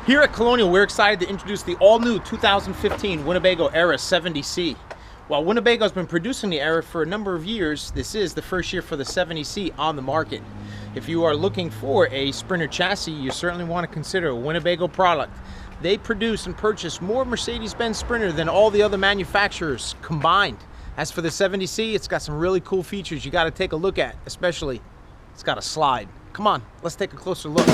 Here at Colonial, we're excited to introduce the all-new 2015 Winnebago ERA 70C. While Winnebago has been producing the ERA for a number of years, this is the first year for the 70C on the market. If you are looking for a Sprinter chassis, you certainly want to consider a Winnebago product. They produce and purchase more Mercedes-Benz Sprinter than all the other manufacturers combined. As for the 70C, it's got some really cool features you got to take a look at, especially it's got a slide. Come on, let's take a closer look.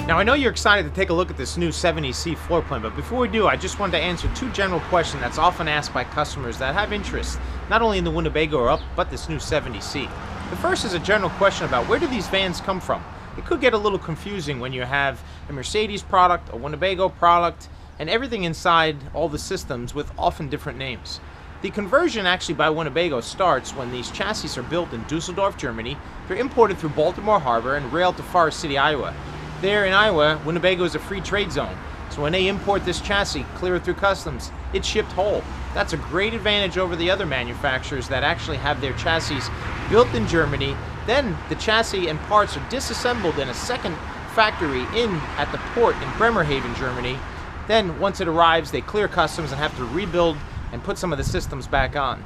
Now, I know you're excited to take a look at this new 70C floor plan, but before we do, I just wanted to answer two general questions that's often asked by customers that have interest, not only in the Winnebago but this new 70C. The first is a general question about where do these vans come from? It could get a little confusing when you have a Mercedes product, a Winnebago product, and everything inside all the systems with often different names. The conversion actually by Winnebago starts when these chassis are built in Dusseldorf, Germany. They're imported through Baltimore Harbor and railed to Forest City, Iowa. There in Iowa, Winnebago is a free trade zone. So when they import this chassis, clear it through customs, it's shipped whole. That's a great advantage over the other manufacturers that actually have their chassis built in Germany. Then the chassis and parts are disassembled in a second factory at the port in Bremerhaven, Germany. Then once it arrives, they clear customs and have to rebuild and put some of the systems back on.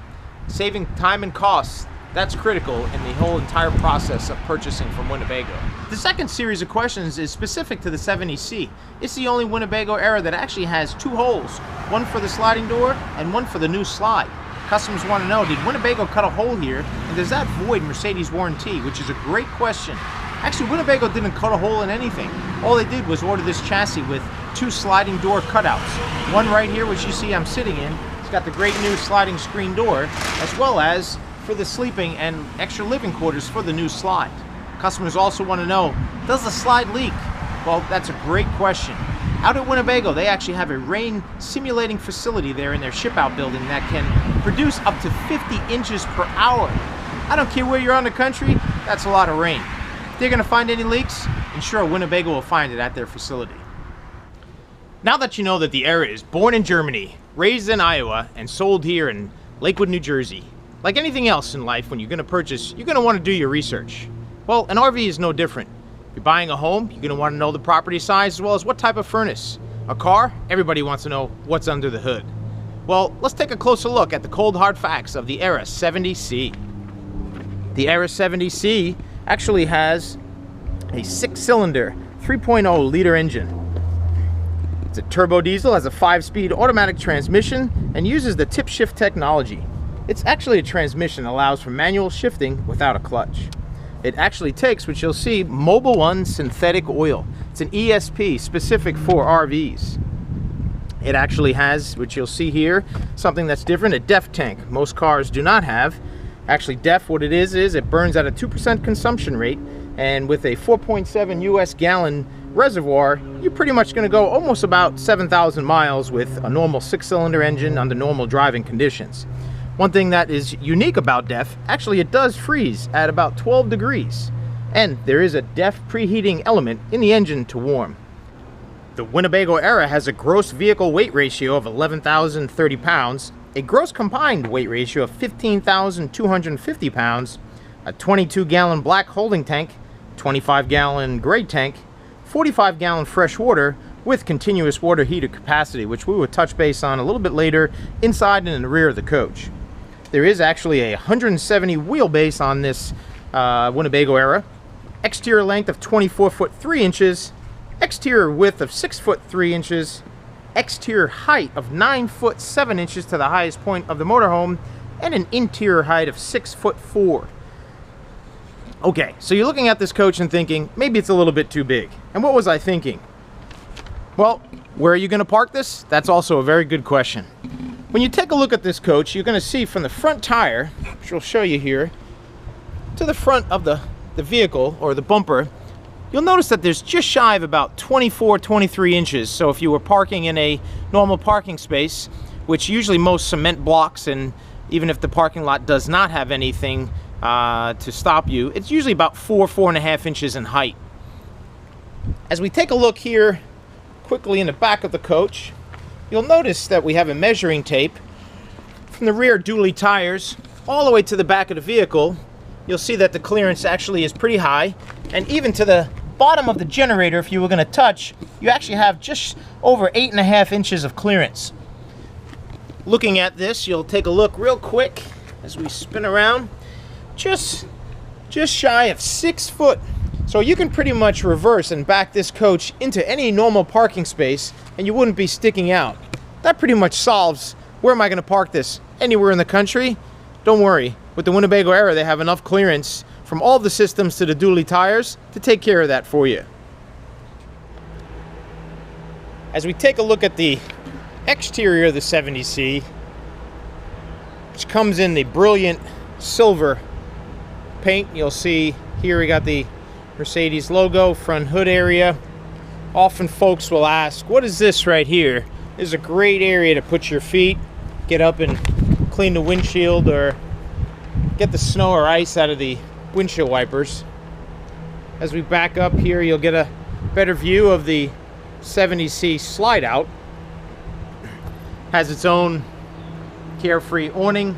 Saving time and costs, that's critical in the whole entire process of purchasing from Winnebago. The second series of questions is specific to the 70C. It's the only Winnebago ERA that actually has two holes, one for the sliding door and one for the new slide. Customers want to know, did Winnebago cut a hole here, and does that void Mercedes warranty? Which is a great question. Actually, Winnebago didn't cut a hole in anything. All they did was order this chassis with two sliding door cutouts. One right here, which you see I'm sitting in, it's got the great new sliding screen door, as well as for the sleeping and extra living quarters for the new slide. Customers also want to know, does the slide leak? Well, that's a great question. Out at Winnebago, they actually have a rain simulating facility there in their ship-out building that can produce up to 50 inches per hour. I don't care where you're on the country, that's a lot of rain. If they're going to find any leaks, ensure Winnebago will find it at their facility. Now that you know that the ERA is born in Germany, raised in Iowa, and sold here in Lakewood, New Jersey, like anything else in life, when you're going to purchase, you're going to want to do your research. Well, an RV is no different. If you're buying a home, you're going to want to know the property size as well as what type of furnace. A car, everybody wants to know what's under the hood. Well, let's take a closer look at the cold hard facts of the ERA 70C. The ERA 70C actually has a 6-cylinder, 3.0 liter engine. It's a turbo diesel, has a 5-speed automatic transmission, and uses the tip shift technology. It's actually a transmission that allows for manual shifting without a clutch. It actually takes, which you'll see, Mobil 1 synthetic oil. It's an ESP specific for RVs. It actually has, which you'll see here, something that's different, a DEF tank. Most cars do not have. Actually, DEF, what it is it burns at a 2% consumption rate, and with a 4.7 US gallon reservoir, you're pretty much going to go almost about 7,000 miles with a normal 6-cylinder engine under normal driving conditions. One thing that is unique about DEF, actually it does freeze at about 12 degrees. And there is a DEF preheating element in the engine to warm. The Winnebago ERA has a gross vehicle weight ratio of 11,030 pounds, a gross combined weight ratio of 15,250 pounds, a 22-gallon black holding tank, 25-gallon gray tank, 45-gallon fresh water with continuous water heater capacity, which we will touch base on a little bit later inside and in the rear of the coach. There is actually a 170 wheelbase on this Winnebago ERA. Exterior length of 24 foot 3 inches, exterior width of 6 foot 3 inches, exterior height of 9 foot 7 inches to the highest point of the motorhome, and an interior height of 6 foot 4. Okay, so you're looking at this coach and thinking, maybe it's a little bit too big. And what was I thinking? Well, where are you going to park this? That's also a very good question. When you take a look at this coach, you're going to see from the front tire, which I'll show you here, to the front of the vehicle, or the bumper, you'll notice that there's just shy of about 24-23 inches. So if you were parking in a normal parking space, which usually most cement blocks, and even if the parking lot does not have anything to stop you. It's usually about 4.5 inches in height. As we take a look here quickly in the back of the coach, you'll notice that we have a measuring tape from the rear dually tires all the way to the back of the vehicle. You'll see that the clearance actually is pretty high, and even to the bottom of the generator, if you were going to touch, you actually have just over 8.5 inches of clearance. Looking at this, you'll take a look real quick as we spin around. Just shy of 6 foot. So you can pretty much reverse and back this coach into any normal parking space and you wouldn't be sticking out. That pretty much solves, where am I going to park this? Anywhere in the country? Don't worry. With the Winnebago ERA, they have enough clearance from all the systems to the dually tires to take care of that for you. As we take a look at the exterior of the 70C, which comes in the brilliant silver paint, you'll see here we got the Mercedes logo, front hood area. Often folks will ask, what is this right here? This is a great area to put your feet, get up and clean the windshield or get the snow or ice out of the windshield wipers. As we back up here, you'll get a better view of the 70C slide out. Has its own carefree awning.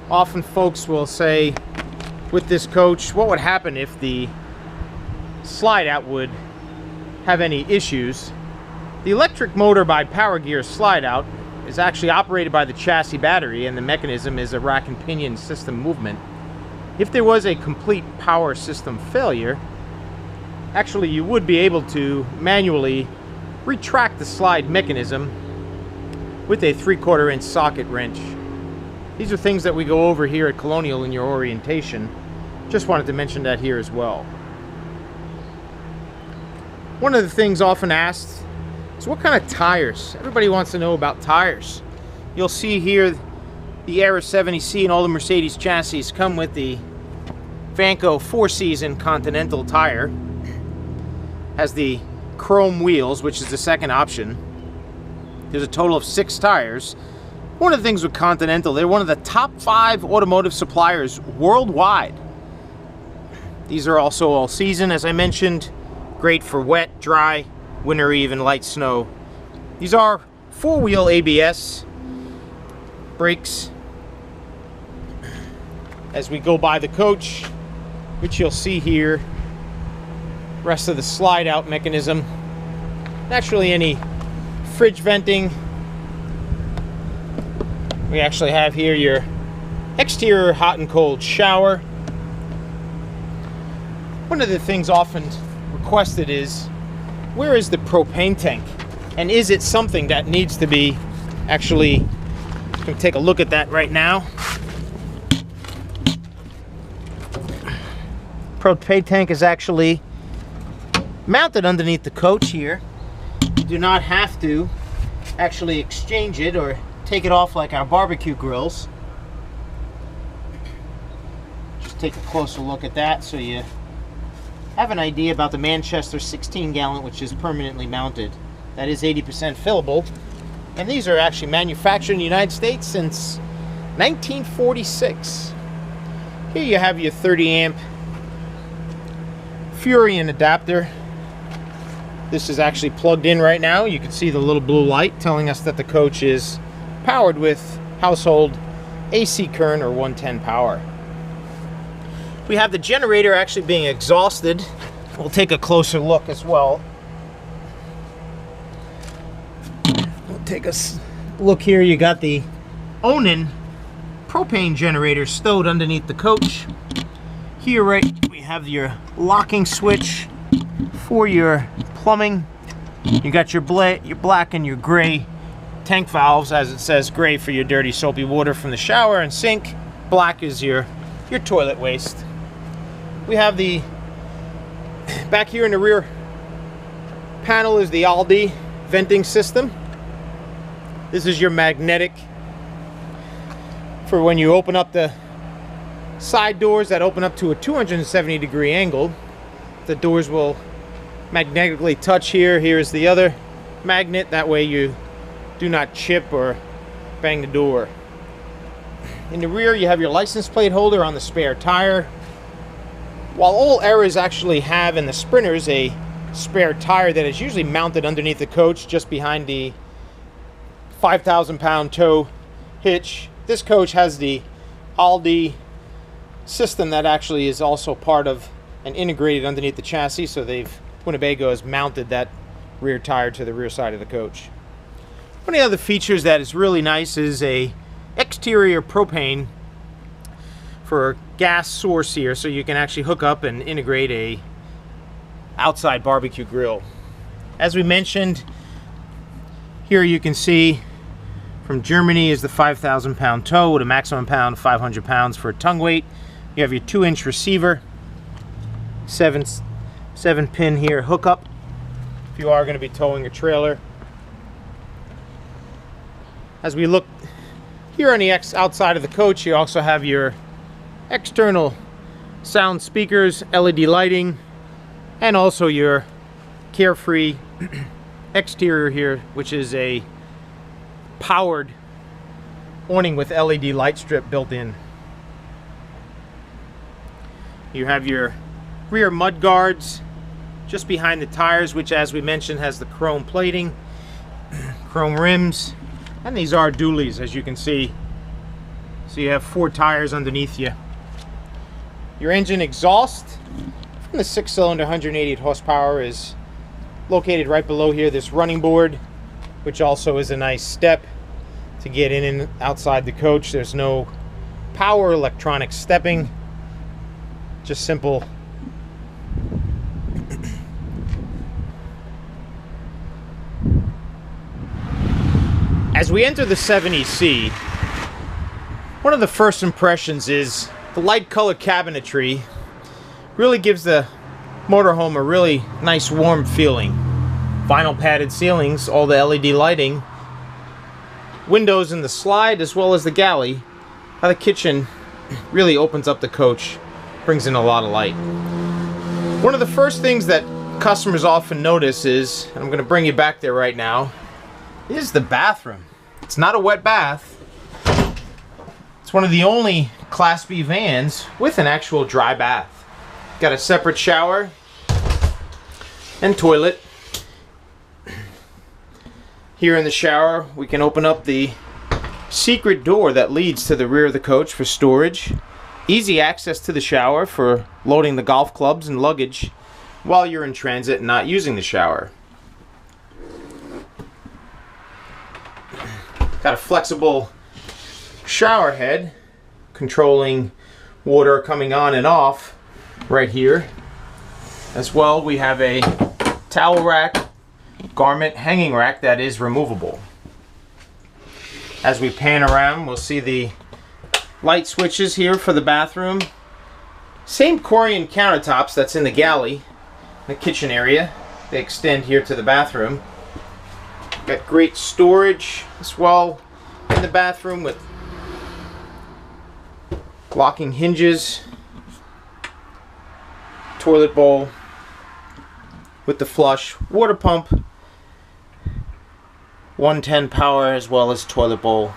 Often folks will say, with this coach, what would happen if the slide out would have any issues? The electric motor by Powr gear slide out is actually operated by the chassis battery, and the mechanism is a rack and pinion system movement. If there was a complete power system failure, actually you would be able to manually retract the slide mechanism with a 3/4 inch socket wrench. These are things that we go over here at Colonial in your orientation. Just wanted to mention that here as well. One of the things often asked is what kind of tires? Everybody wants to know about tires. You'll see here the ERA 70C and all the Mercedes chassis come with the Vanco 4-season Continental tire. Has the chrome wheels, which is the second option. There's a total of 6 tires. One of the things with Continental, they're one of the top 5 automotive suppliers worldwide. These are also all season, as I mentioned. Great for wet, dry, winter, even light snow. These are 4-wheel ABS brakes. As we go by the coach, which you'll see here, rest of the slide out mechanism. Naturally, any fridge venting. We actually have here your exterior hot and cold shower. One of the things often requested is, where is the propane tank? And is it something that needs to be actually, I'm going to take a look at that right now. Propane tank is actually mounted underneath the coach here. You do not have to actually exchange it or take it off like our barbecue grills. Just take a closer look at that so you have an idea about the Manchester 16-gallon, which is permanently mounted. That is 80% fillable, and these are actually manufactured in the United States since 1946. Here you have your 30 amp Furion adapter. This is actually plugged in right now. You can see the little blue light telling us that the coach is powered with household AC current or 110 power. We have the generator actually being exhausted. We'll take a closer look as well. We'll take a look here. You got the Onan propane generator stowed underneath the coach. Here, right, we have your locking switch for your plumbing. You got your black and your gray tank valves, as it says, gray for your dirty soapy water from the shower and sink. Black is your toilet waste. We have the back here in the rear panel is the Aldi venting system. This is your magnetic for when you open up the side doors that open up to a 270-degree angle. The doors will magnetically touch here. Here's the other magnet. That way you do not chip or bang the door. in the rear, you have your license plate holder on the spare tire. While all ERAs actually have in the Sprinters a spare tire that is usually mounted underneath the coach just behind the 5,000-pound tow hitch, this coach has the Aldi system that actually is also part of and integrated underneath the chassis, so Winnebago has mounted that rear tire to the rear side of the coach. One of the other features that is really nice is a exterior propane for a gas source here, so you can actually hook up and integrate a outside barbecue grill. As we mentioned, here you can see from Germany is the 5,000-pound tow with a maximum pound of 500 pounds for a tongue weight. You have your 2-inch receiver, 7-pin here hookup if you are going to be towing a trailer. As we look here on the outside of the coach, you also have your external sound speakers, LED lighting, and also your Carefree exterior here, which is a powered awning with LED light strip built in. You have your rear mud guards just behind the tires, which, as we mentioned, has the chrome plating, chrome rims, and these are dualies, as you can see. So you have 4 tires underneath you. Your engine exhaust from the 6-cylinder 188 horsepower is located right below here, this running board, which also is a nice step to get in and outside the coach. There's no power electronic stepping, just simple. As we enter the 7EC, one of the first impressions is the light color cabinetry really gives the motorhome a really nice warm feeling. Vinyl padded ceilings, all the LED lighting, windows in the slide as well as the galley. The kitchen really opens up the coach, brings in a lot of light. One of the first things that customers often notice is, and I'm going to bring you back there right now, is the bathroom. It's not a wet bath. It's one of the only Class B vans with an actual dry bath. Got a separate shower and toilet. Here in the shower, we can open up the secret door that leads to the rear of the coach for storage. Easy access to the shower for loading the golf clubs and luggage while you're in transit and not using the shower. Got a flexible shower head controlling water coming on and off right here. As well, we have a towel rack, garment hanging rack that is removable. As we pan around, we'll see the light switches here for the bathroom. Same Corian countertops that's in the galley, the kitchen area. They extend here to the bathroom. Got great storage as well in the bathroom with locking hinges, toilet bowl with the flush, water pump, 110 Powr, as well as toilet bowl,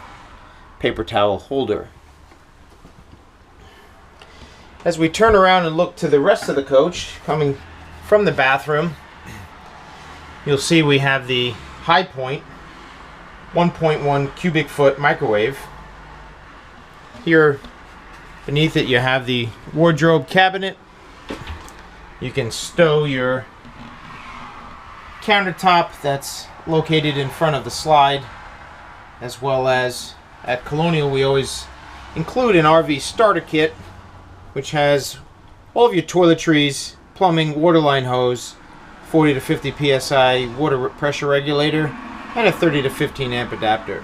paper towel holder. As we turn around and look to the rest of the coach, coming from the bathroom, you'll see we have the High Point 1.1 cubic foot microwave. Here beneath it you have the wardrobe cabinet. You can stow your countertop that's located in front of the slide, as well as at Colonial we always include an RV starter kit, which has all of your toiletries, plumbing, waterline hose, 40 to 50 psi water pressure regulator, and a 30 to 15 amp adapter.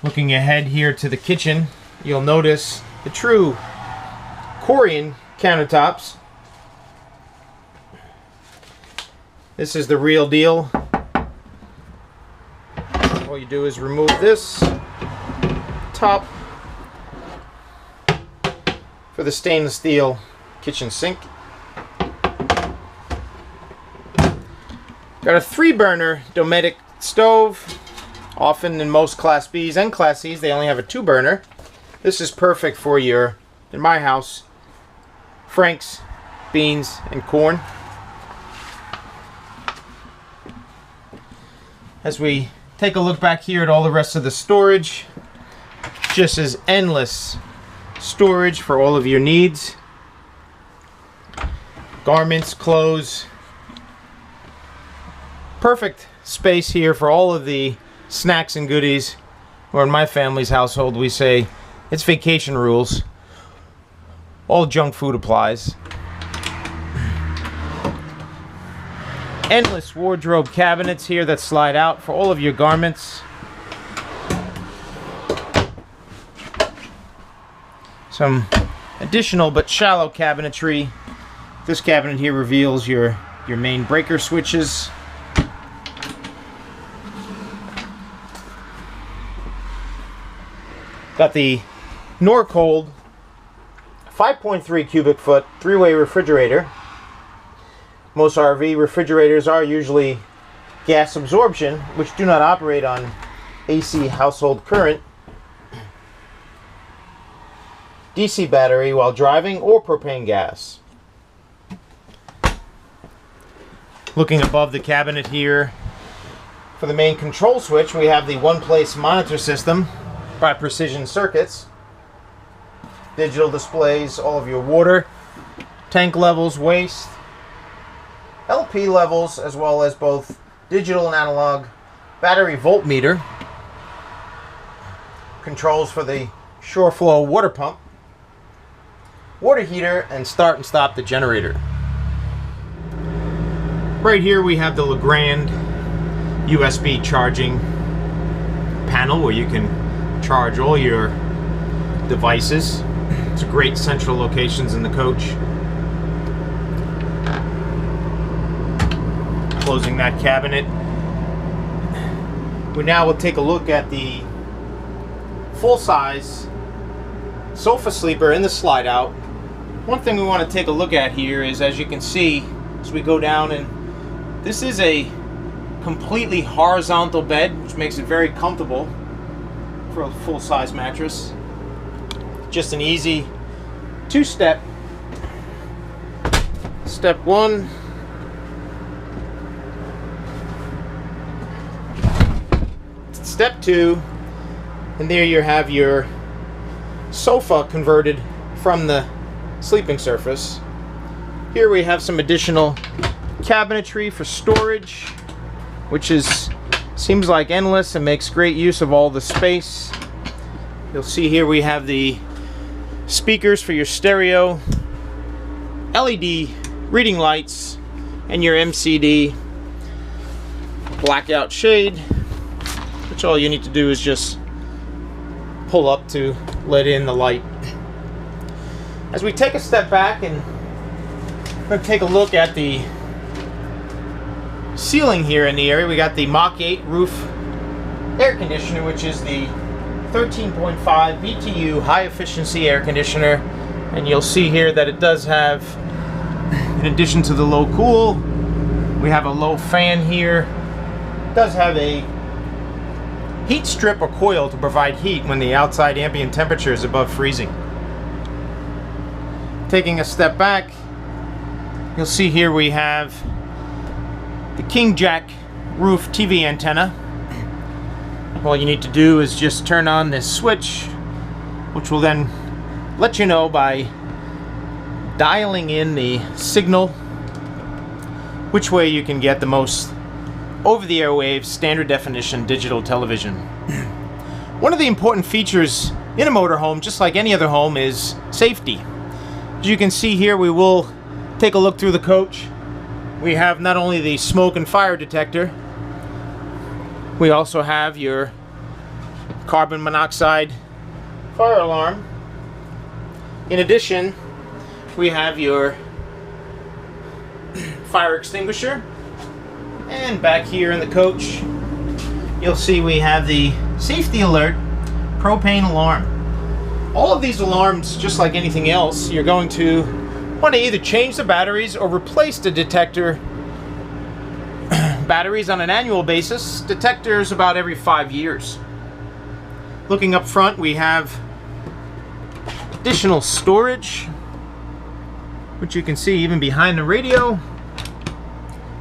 Looking ahead here to the kitchen, you'll notice the true Corian countertops. This is the real deal. All you do is remove this top for the stainless steel kitchen sink. Got a 3-burner Dometic stove Often in most Class Bs and Class Cs, they only have a 2-burner. This is perfect for your, in my house, franks, beans, and corn. As we take a look back here at all the rest of the storage, just as endless storage for all of your needs. Garments, clothes. Perfect space here for all of the snacks and goodies. Or in my family's household, we say it's vacation rules. All junk food applies. Endless wardrobe cabinets here that slide out for all of your garments. Some additional but shallow cabinetry. This cabinet here reveals your main breaker switches. Got the Norcold 5.3 cubic foot 3-way refrigerator. Most RV refrigerators are usually gas absorption, which do not operate on AC household current, DC battery while driving, or propane gas. Looking above the cabinet here, for the main control switch, we have the one-place monitor system by Precision Circuits. Digital displays all of your water, tank levels, waste, LP levels, as well as both digital and analog battery voltmeter. Controls for the SureFlow water pump, water heater, and start and stop the generator. Right here we have the Legrand USB charging panel where you can charge all your devices. It's a great central locations in the coach. Closing that cabinet. We now will take a look at the full-size sofa sleeper in the slide out. One thing we want to take a look at here is, as you can see, as we go down, and this is a completely horizontal bed, which makes it very comfortable for a full-size mattress. Just an easy 2-step. Step 1. Step 2. And there you have your sofa converted from the sleeping surface. Here we have some additional cabinetry for storage, which seems like endless and makes great use of all the space. You'll see here we have the speakers for your stereo, LED reading lights, and your MCD blackout shade, which all you need to do is just pull up to let in the light. As we take a step back, and we're going to take a look at the ceiling here in the area. We got the Mach 8 roof air conditioner, which is the 13.5 BTU high efficiency air conditioner, and you'll see here that it does have, in addition to the low cool, we have a low fan here. It does have a heat strip or coil to provide heat when the outside ambient temperature is above freezing. Taking a step back, you'll see here we have the King Jack roof TV antenna. All you need to do is just turn on this switch, which will then let you know by dialing in the signal which way you can get the most over-the-air waves standard definition digital television. One of the important features in a motorhome, just like any other home, is safety. As you can see here, we will take a look through the coach. We have not only the smoke and fire detector, we also have your carbon monoxide fire alarm. In addition, we have your fire extinguisher. And back here in the coach, you'll see we have the safety alert propane alarm. All of these alarms, just like anything else, you're going to want to either change the batteries or replace the detector batteries on an annual basis, detectors about every 5 years. Looking up front, we have additional storage, which you can see even behind the radio.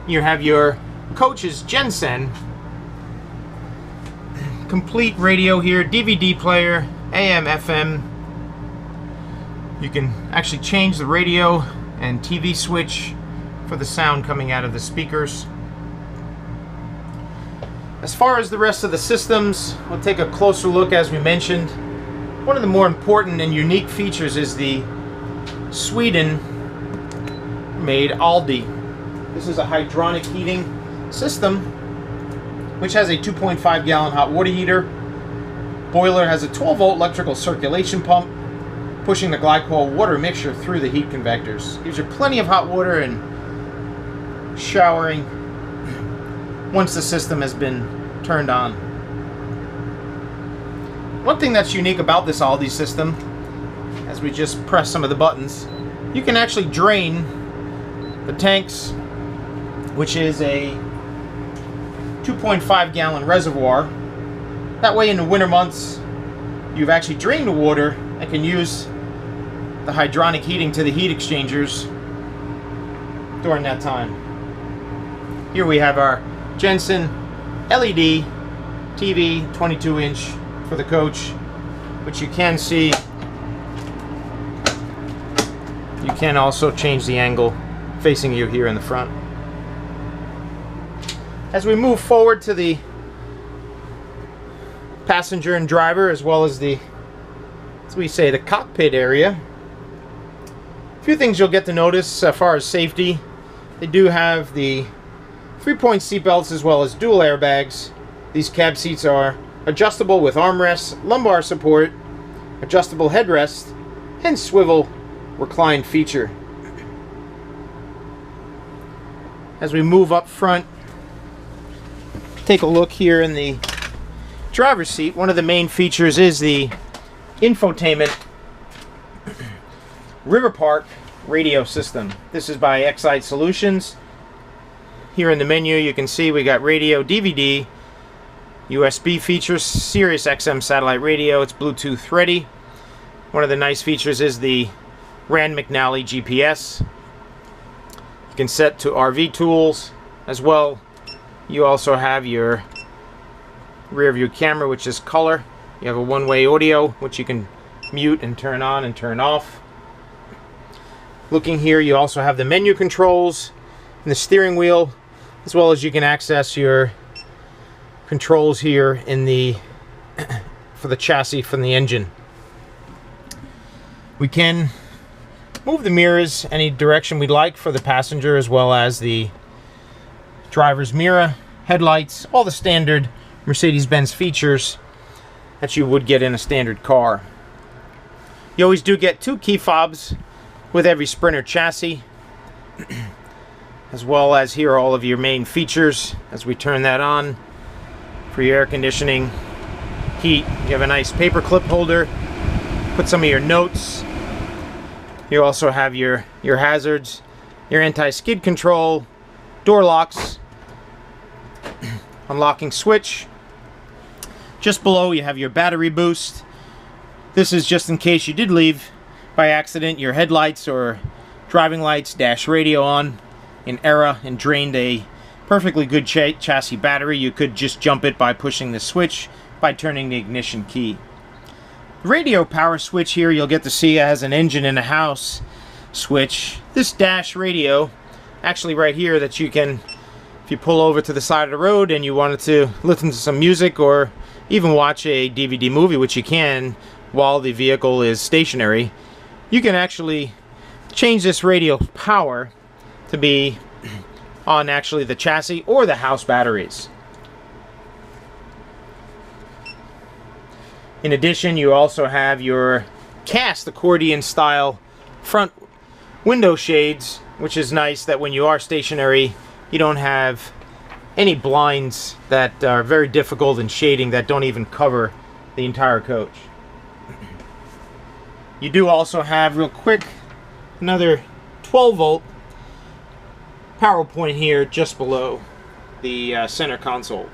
You have your coach's Jensen complete radio here, DVD player, AM, FM. You can actually change the radio and TV switch for the sound coming out of the speakers. As far as the rest of the systems, we'll take a closer look. As we mentioned, one of the more important and unique features is the Sweden-made Aldi. This is a hydronic heating system, which has a 2.5 gallon hot water heater. Boiler has a 12-volt electrical circulation pump, pushing the glycol water mixture through the heat convectors. Gives you plenty of hot water and showering once the system has been turned on. One thing that's unique about this Aldi system, as we just press some of the buttons, you can actually drain the tanks, which is a 2.5 gallon reservoir. That way in the winter months you've actually drained the water and can use the hydronic heating to the heat exchangers during that time. Here we have our Jensen LED TV 22-inch for the coach, which you can see. You can also change the angle facing you here in the front. As we move forward to the passenger and driver, as well as the, as we say, the cockpit area, a few things you'll get to notice as far as safety. They do have the 3-point seat belts as well as dual airbags. These cab seats are adjustable with armrests, lumbar support, adjustable headrest, and swivel recline feature. As we move up front, take a look here in the driver's seat. One of the main features is the infotainment River Park radio system. This is by Excite Solutions. Here in the menu you can see we got radio, DVD, USB features, Sirius XM satellite radio. It's Bluetooth ready. One of the nice features is the Rand McNally GPS. You can set to RV tools as well. You also have your rear view camera, which is color. You have a one-way audio, which you can mute and turn on and turn off. Looking here, you also have the menu controls and the steering wheel, as well as you can access your controls here in the for the chassis from the engine. We can move the mirrors any direction we'd like for the passenger, as well as the driver's mirror, headlights, all the standard Mercedes-Benz features that you would get in a standard car. You always do get 2 key fobs with every Sprinter chassis, as well as here are all of your main features. As we turn that on for your air conditioning, heat, you have a nice paper clip holder, put some of your notes. You also have your hazards, your anti-skid control, door locks, unlocking switch. Just below you have your battery boost. This is just in case you did leave by accident your headlights or driving lights, dash radio on in ERA and drained a perfectly good chassis battery. You could just jump it by pushing the switch by turning the ignition key. The radio power switch here you'll get to see has an engine in a house switch. This dash radio actually right here that you can, if you pull over to the side of the road and you wanted to listen to some music or even watch a DVD movie, which you can while the vehicle is stationary, you can actually change this radio power to be on actually the chassis or the house batteries. In addition, you also have your cast accordion style front window shades, which is nice that when you are stationary you don't have any blinds that are very difficult in shading that don't even cover the entire coach. You do also have, real quick, another 12-volt power point here just below. the center console.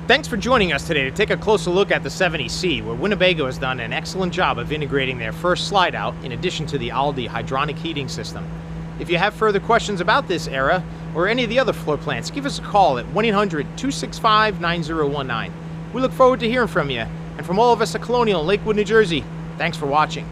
Thanks for joining us today to take a closer look at the 70C, where Winnebago has done an excellent job of integrating their first slide out in addition to the Aldi Hydronic Heating system. If you have further questions about this era or any of the other floor plans, give us a call at 1-800-265-9019. We look forward to hearing from you. And from all of us at Colonial in Lakewood, New Jersey, thanks for watching.